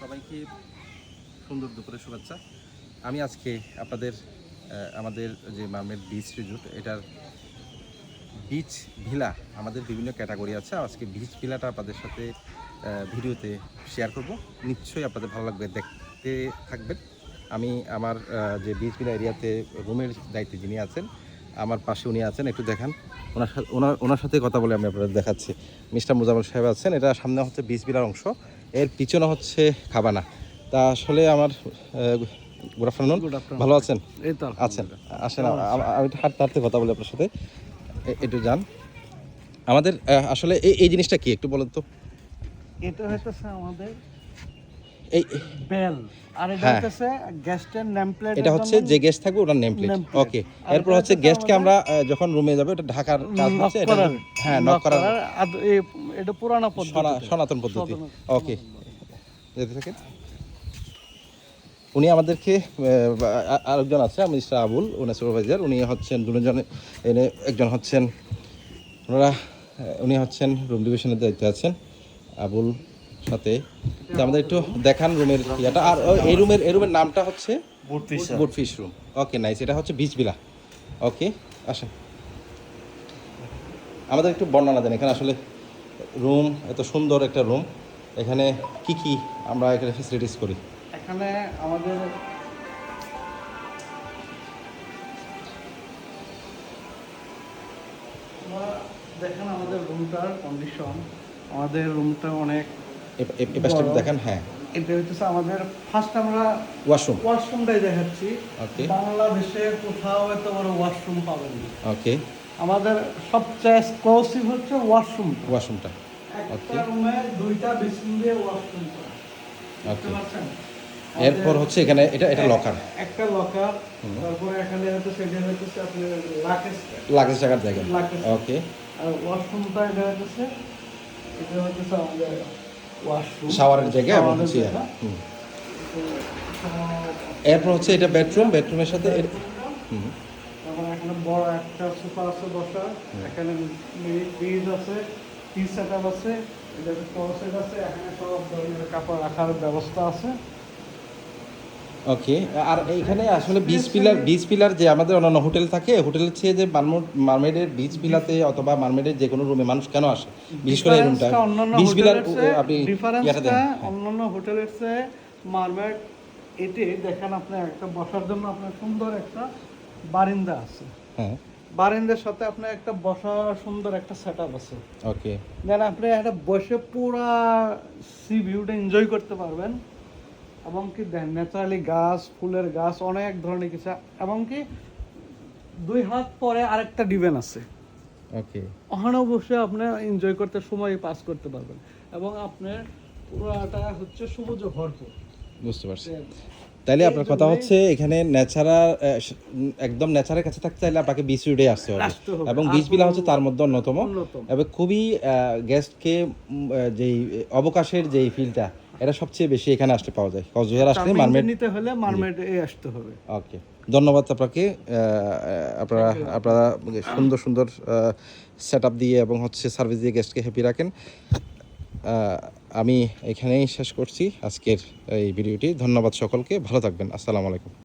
সবাইকে সুন্দর দুপুরের শুভেচ্ছা। আমি আজকে আপনাদের আমাদের যে মারমেড বিচ রিজোর্ট এটার বিচ ভিলা, আমাদের বিভিন্ন ক্যাটাগরি আছে। আজকে বিচ ভিলাটা আপনাদের সাথে ভিডিওতে শেয়ার করব। নিশ্চয়ই আপনাদের ভালো লাগবে, দেখতে থাকবেন। আমি আমার যে বিচ ভিলা এরিয়াতে রুমের দায়িত্বে যিনি আছেন, আমার পাশে উনি আছেন, একটু দেখান। ওনার সাথে কথা বলে আমি আপনাদের দেখাচ্ছি। মিস্টার মুজাম্মেল সাহেব আছেন। এটা সামনে হচ্ছে বিচ ভিলার অংশ, এর পিছনে হচ্ছে খাবানা। তা আসলে আমার গুড আফটারনুন, ভালো আছেন? আছেন, আসেন আমি হাঁটতে হাঁটতে কথা বলি আপনার সাথে, একটু যান। আমাদের আসলে এই জিনিসটা কি একটু বলেন তো। এটা হইতেছে আমাদের এই বেল, আর এটা হ্যাঁ, হইতেছে গেস্টের নেম প্লেট। এটা হচ্ছে যে গেস্ট থাকবে ওটার নেম প্লেট। ওকে, এরপর হচ্ছে গেস্টকে আমরা যখন রুমে যাবে এটা ঢাকার কাজ হচ্ছে এটা। হ্যাঁ, নক করার। এটা পুরানো পদ্ধতি, সনাতন পদ্ধতি। ওকে, যেতে থাকেন। উনি আমাদেরকে আরেকজন আছে, মিস্টার আবুল, উনি সুপারভাইজার। উনি হচ্ছেন দুজন, এনে একজন হচ্ছেন ওনারা, উনি হচ্ছেন রুম ডিভিশনের দায়িত্বে আছেন আবুল সাথে। তো আমাদের একটু দেখান রুমের ইয়েটা। আর এই রুমের নামটা হচ্ছে বুটফিশ রুম। ওকে, নাইস। এটা হচ্ছে বিচ ভিলা। ওকে, আসেন, আমাদের একটু বর্ণনা দেন এখানে আসলে রুম, এত সুন্দর একটা রুম, এখানে কি কি আমরা এখানে ফেসিলিটিস করি। এখানে আমাদের দেখেন আমাদের রুমটার কন্ডিশন। আমাদের রুমটা অনেক দেখেন। হ্যাঁ, এটা হচ্ছে আমাদের ফার্স্ট আমরা ওয়াশরুমটাই দেখাচ্ছি। ওকে, বাংলাদেশে কোথাও এত বড় ওয়াশরুম পাবেন না। ওকে, আমাদের সবচেয়ে এক্সক্লুসিভ হচ্ছে ওয়াশরুমটা। একটা রুমে দুইটা বেসিন দিয়ে ওয়াশরুম করা। এরপর হচ্ছে এখানে এটা লকার, একটা লকার। তারপরে এখানে হচ্ছে সেটা হচ্ছে আপনার লাগেজ রাখার জায়গা। ওকে, আর ওয়াশরুমটা এটা হচ্ছে আমাদের ওয়াশরুম, শাওয়ারের জায়গা। এবং হচ্ছে এরপর হচ্ছে এটা বেডরুমের সাথে। তারপরে এখানে বড় একটা সোফা আছে বসার। এখানে ফ্রিজ আছে, টি সেটআপ আছে, এটা ক্লোজেট আছে। এখানে সব ধরনের কাপড় রাখার ব্যবস্থা আছে। ওকে, আর এইখানে আসলে বিচ পিলার যে আমাদের অন্যান্য হোটেল থাকে, হোটেলের চেয়ে যে মারমেডের বিচ পিলাতে অথবা মারমেডের যে কোনো রুমে মানুষ কেন আসে, বিশেষ করে এই রুমটা বিচ পিলার, আপনি ডিফারেন্সটা অন্যান্য হোটেলের চেয়ে মারমেড এতে দেখেন আপনি একটা বসার জন্য আপনার সুন্দর একটা বারিন্দা আছে। হ্যাঁ, বারিন্দার সাথে আপনার একটা বসার সুন্দর একটা সেটআপ আছে। ওকে, যেন আপনি একটা বসে পুরা সি ভিউটা এনজয় করতে পারবেন। এবং কি ন্যাচারালি গাছ, ফুলের গাছ, অনেক ধরনের কিছু। এবং কি 2 হাত পরে আরেকটা ডিভেন আছে। ওকে, ওখানেও বসে আপনি এনজয় করতে, সময় পাস করতে পারবেন। এবং আপনার পুরাটা হচ্ছে সবুজে ভরপুর। বুঝতে পারছি। তাইলে আপনার কথা হচ্ছে এখানে ন্যাচারাল, একদম ন্যাচারের কাছে থাকতে চাইলে আপনাকে বিচ রোডে আসতে হবে। এবং বিচ ভিলা হচ্ছে তার মধ্যে অন্যতম। এবং খুবই গেস্টকে যেই অবকাশের যেই ফিলটা, এটা সবচেয়ে বেশি এখানে আসতে পাওয়া যায়। কক্সবাজার আসলে মারমেড নিতে হলে মারমেডে আসতে হবে। ওকে, ধন্যবাদ আপনাকে। আপনারা সুন্দর সুন্দর সেটআপ দিয়ে এবং হচ্ছে সার্ভিস দিয়ে গেস্টকে হ্যাপি রাখেন। আমি এখানেই শেষ করছি আজকের এই ভিডিওটি। ধন্যবাদ সকলকে, ভালো থাকবেন। আসসালামু আলাইকুম।